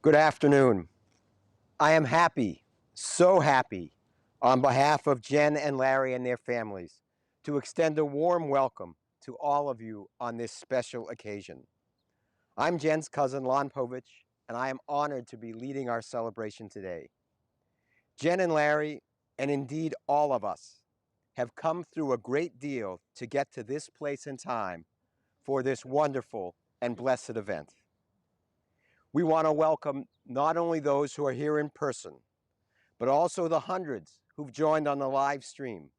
Good afternoon. I am happy, so happy, on behalf of Jen and Larry and their families, to extend a warm welcome to all of you on this special occasion. I'm Jen's cousin, Lon Povich, and I am honored to be leading our celebration today. Jen and Larry, and indeed all of us, have come through a great deal to get to this place and time for this wonderful and blessed event. We want to welcome not only those who are here in person, but also the hundreds who've joined on the live stream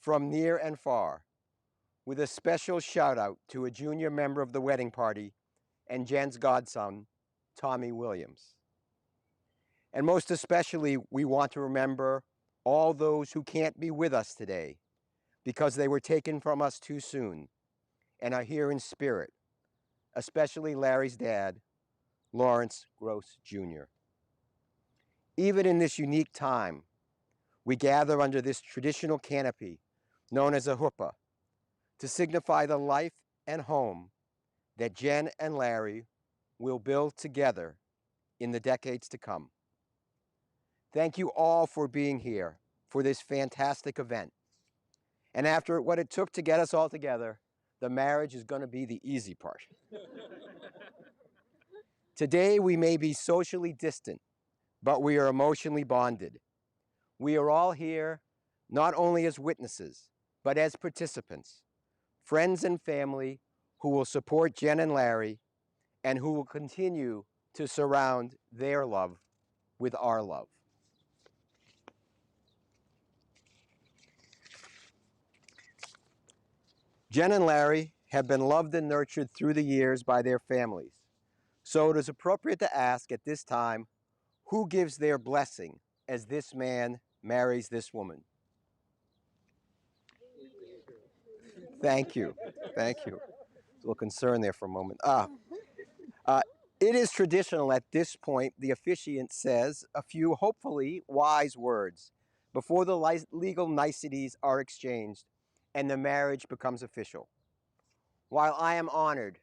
from near and far, with a special shout out to a junior member of the wedding party and Jen's godson, Tommy Williams. And most especially, we want to remember all those who can't be with us today because they were taken from us too soon and are here in spirit, especially Larry's dad, Lawrence Gross Jr. Even in this unique time, we gather under this traditional canopy known as a huppah to signify the life and home that Jen and Larry will build together in the decades to come. Thank you all for being here for this fantastic event. And after what it took to get us all together, the marriage is going to be the easy part. Today, we may be socially distant, but we are emotionally bonded. We are all here not only as witnesses, but as participants, friends and family who will support Jen and Larry and who will continue to surround their love with our love. Jen and Larry have been loved and nurtured through the years by their families. So it is appropriate to ask at this time, who gives their blessing as this man marries this woman? Thank you. Thank you. A little concern there for a moment. It is traditional at this point, the officiant says a few hopefully wise words before the legal niceties are exchanged and the marriage becomes official. While I am honored,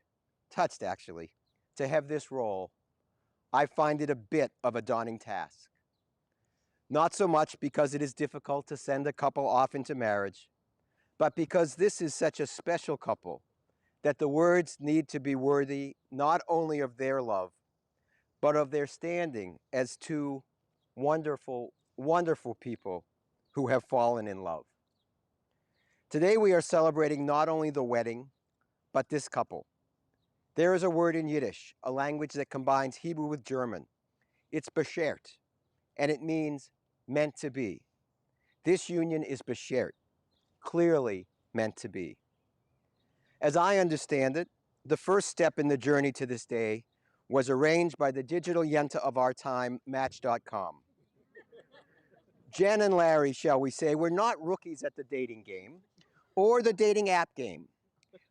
touched actually, to have this role, I find it a bit of a daunting task. Not so much because it is difficult to send a couple off into marriage, but because this is such a special couple that the words need to be worthy not only of their love, but of their standing as two wonderful, wonderful people who have fallen in love. Today we are celebrating not only the wedding, but this couple. There is a word in Yiddish, a language that combines Hebrew with German. It's beshert, and it means meant to be. This union is beshert, clearly meant to be. As I understand it, the first step in the journey to this day was arranged by the digital yenta of our time, Match.com. Jen and Larry, shall we say, were not rookies at the dating game or the dating app game.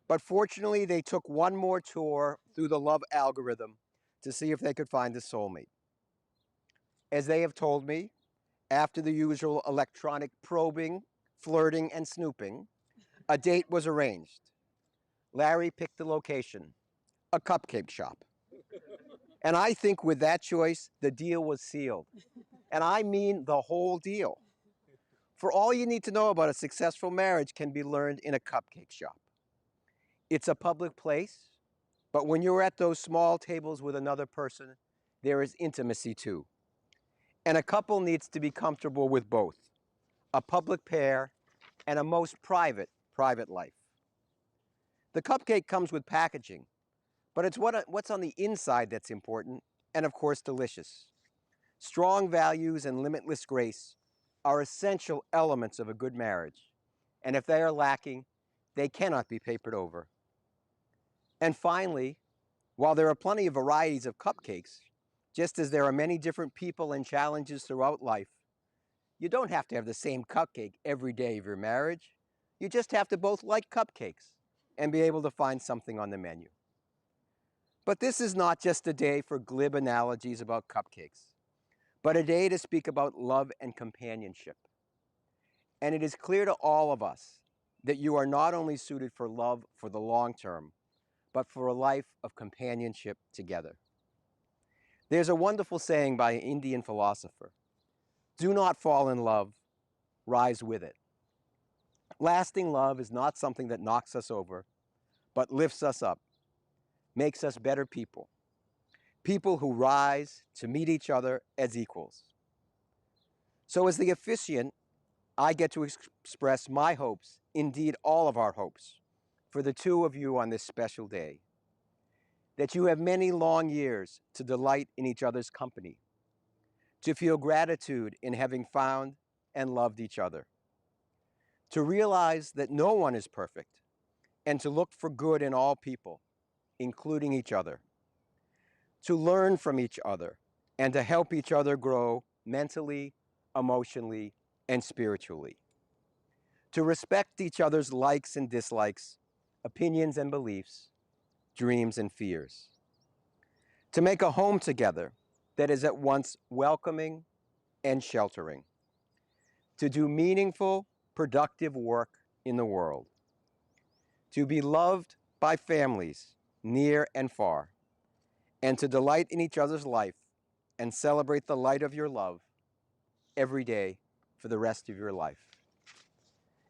But fortunately, they took one more tour through the love algorithm to see if they could find a soulmate. As they have told me, after the usual electronic probing, flirting, and snooping, a date was arranged. Larry picked the location, a cupcake shop. And I think with that choice, the deal was sealed. And I mean the whole deal. For all you need to know about a successful marriage can be learned in a cupcake shop. It's a public place, but when you're at those small tables with another person, there is intimacy too. And a couple needs to be comfortable with both, a public pair and a most private life. The cupcake comes with packaging, but it's what's on the inside that's important, and of course delicious. Strong values and limitless grace are essential elements of a good marriage, and if they are lacking, they cannot be papered over. And finally, while there are plenty of varieties of cupcakes, just as there are many different people and challenges throughout life, you don't have to have the same cupcake every day of your marriage. You just have to both like cupcakes and be able to find something on the menu. But this is not just a day for glib analogies about cupcakes, but a day to speak about love and companionship. And it is clear to all of us that you are not only suited for love for the long term, but for a life of companionship together. There's a wonderful saying by an Indian philosopher: do not fall in love, rise with it. Lasting love is not something that knocks us over, but lifts us up, makes us better people, people who rise to meet each other as equals. So as the officiant, I get to express my hopes, indeed all of our hopes, for the two of you on this special day. That you have many long years to delight in each other's company, to feel gratitude in having found and loved each other, to realize that no one is perfect, and to look for good in all people, including each other, to learn from each other, and to help each other grow mentally, emotionally, and spiritually, to respect each other's likes and dislikes, opinions and beliefs, dreams and fears, to make a home together that is at once welcoming and sheltering, to do meaningful, productive work in the world, to be loved by families near and far, and to delight in each other's life and celebrate the light of your love every day for the rest of your life.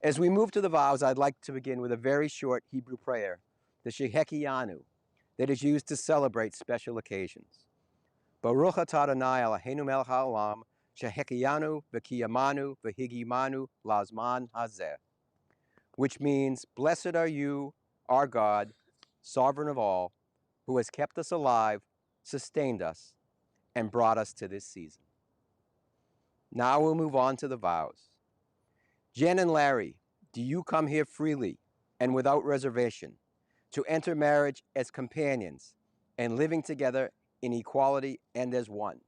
As we move to the vows, I'd like to begin with a very short Hebrew prayer, the Shehekianu, that is used to celebrate special occasions. Baruch atah Adonai Eloheinu melech haolam, Shehekianu v'kiyamanu v'higimanu lazman hazeh, which means, blessed are you, our God, sovereign of all, who has kept us alive, sustained us, and brought us to this season. Now we'll move on to the vows. Jen and Larry, do you come here freely and without reservation to enter marriage as companions and living together in equality and as one?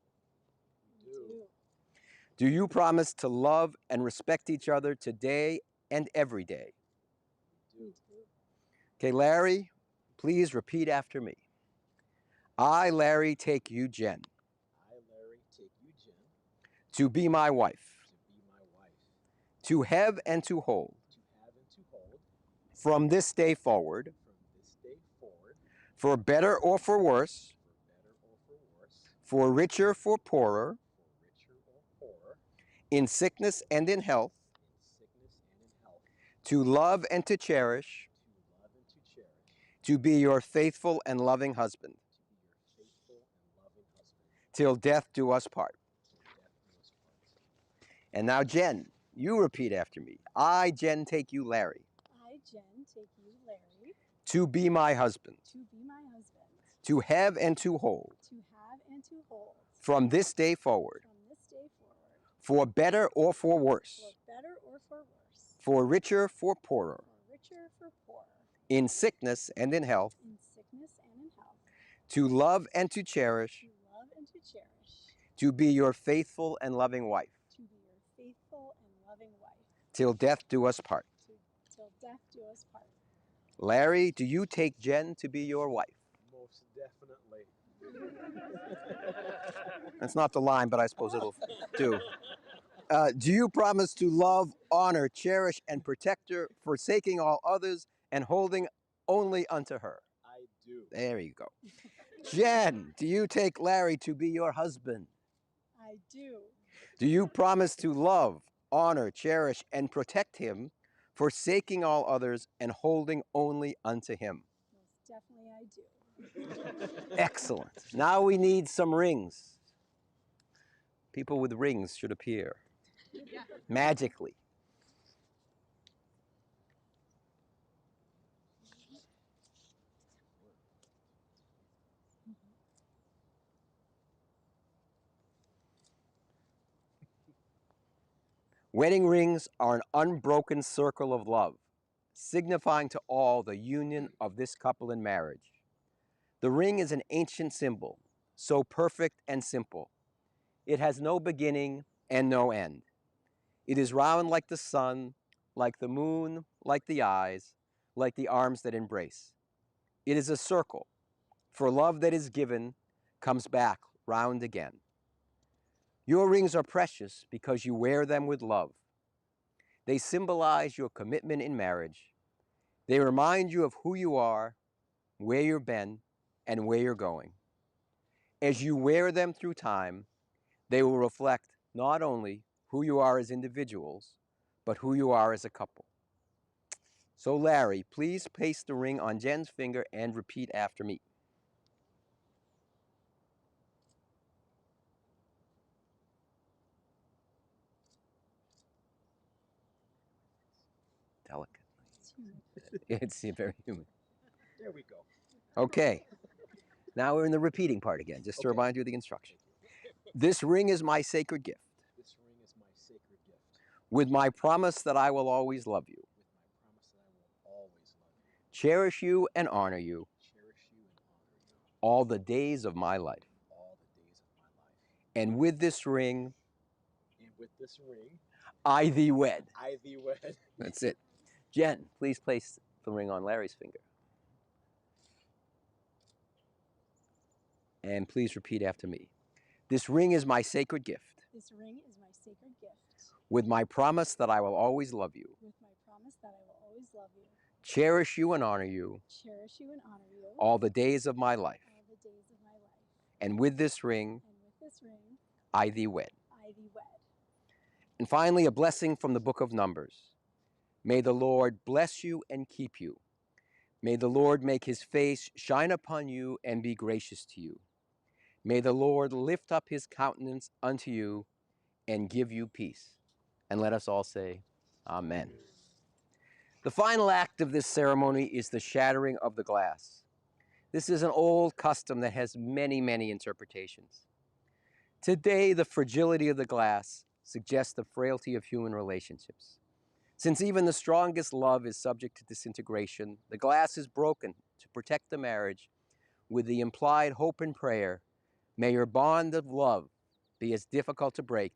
Do you promise to love and respect each other today and every day? Okay, Larry, please repeat after me. I, Larry, take you, Jen, I, Larry, take you, Jen, to be my wife, to be my wife, to have and to hold, from this day forward, forward, for better or for worse, for richer, for poorer, in sickness and in health, to love and to cherish, to be your faithful and loving husband, till death do us part. And now, Jen, you repeat after me. I, Jen, take you, Larry, I, Jen, take you, Larry, to be my husband, to be my husband, to have and to hold, from this day forward, for better or for worse, for richer, for poorer, in sickness and in health, to love and to cherish, to be your faithful and loving wife, till death do us part. Larry, do you take Jen to be your wife? Most definitely. That's not the line, but I suppose it'll do. Do you promise to love, honor, cherish, and protect her, forsaking all others and holding only unto her? I do. There you go. Jen, do you take Larry to be your husband? I do. Do you promise to love, honor, cherish, and protect him, forsaking all others and holding only unto him? Most definitely I do. Excellent. Now we need some rings. People with rings should appear magically. Wedding rings are an unbroken circle of love, signifying to all the union of this couple in marriage. The ring is an ancient symbol, so perfect and simple. It has no beginning and no end. It is round like the sun, like the moon, like the eyes, like the arms that embrace. It is a circle, for love that is given comes back round again. Your rings are precious because you wear them with love. They symbolize your commitment in marriage. They remind you of who you are, where you've been, and where you're going. As you wear them through time, they will reflect not only who you are as individuals, but who you are as a couple. So Larry, please place the ring on Jen's finger and repeat after me. Delicately. It's very human. There we go. Okay. Now we're in the repeating part again, just to Okay. remind you of the instruction. This ring is my sacred gift, This ring is my sacred gift, with my promise that I will always love you, with my promise that I will always love you, cherish you and honor you cherish you and honor you all the days of my life. all the days of my life. And with this ring, And with this ring, I thee wed. I thee wed. That's it. Jen, please place the ring on Larry's finger. And please repeat after me. This ring is my sacred gift, This ring is my sacred gift, with my promise that I will always love you, with my promise that I will always love you, cherish you and honor you cherish you and honor you all the days of my life. all the days of my life. And with this ring, And with this ring, I thee wed. I thee wed. And finally, a blessing from the book of Numbers. May the Lord bless you and keep you. May the Lord make his face shine upon you and be gracious to you. May the Lord lift up his countenance unto you and give you peace. And let us all say, Amen. The final act of this ceremony is the shattering of the glass. This is an old custom that has many, many interpretations. Today, the fragility of the glass suggests the frailty of human relationships. Since even the strongest love is subject to disintegration, the glass is broken to protect the marriage with the implied hope and prayer, may your bond of love be as difficult to break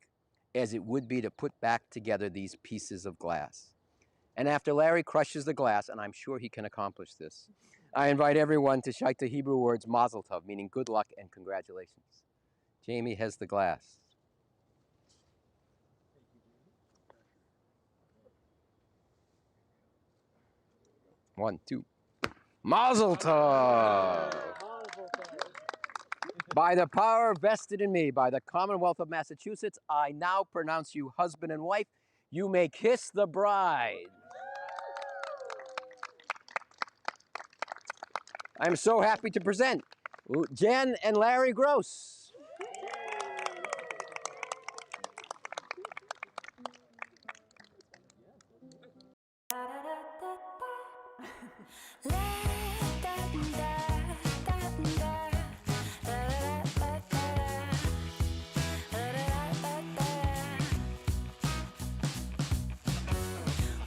as it would be to put back together these pieces of glass. And after Larry crushes the glass, and I'm sure he can accomplish this, I invite everyone to shout the Hebrew words Mazel Tov, meaning good luck and congratulations. Jamie has the glass. One, two. Mazel Tov! By the power vested in me by the Commonwealth of Massachusetts, I now pronounce you husband and wife. You may kiss the bride. I'm so happy to present Jen and Larry Gross.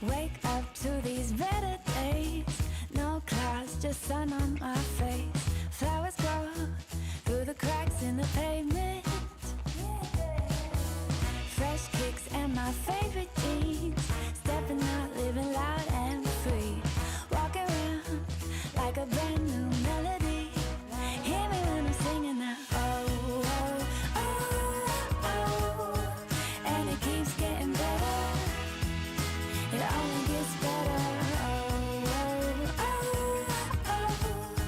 Wake up to these better days. No clouds, just sun on my face. Flowers grow through the cracks in the pavement. Fresh kicks and my favorite jeans. Stepping out, living loud and free. Walking around like a brand new melody. Hear me when I'm singing now. Oh, oh, oh, oh. And it keeps getting better. It only gets better. Oh, oh, oh, oh.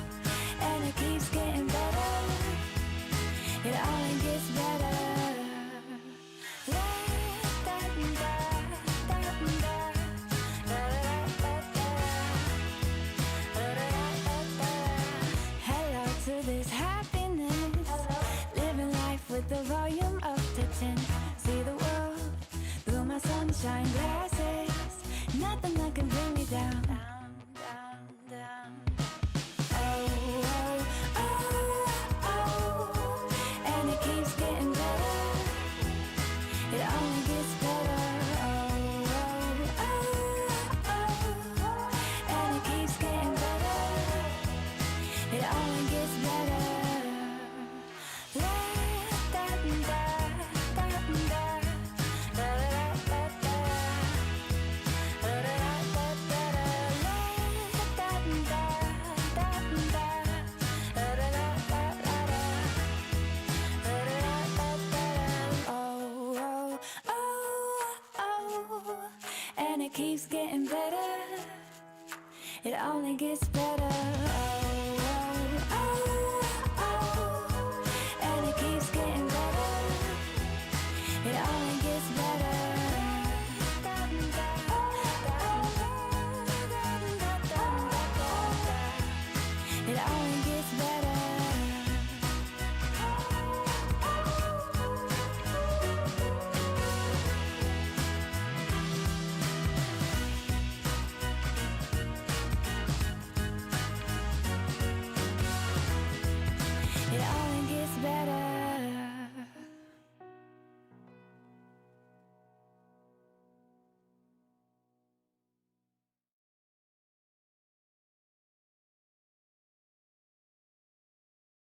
keeps getting better. It only gets better.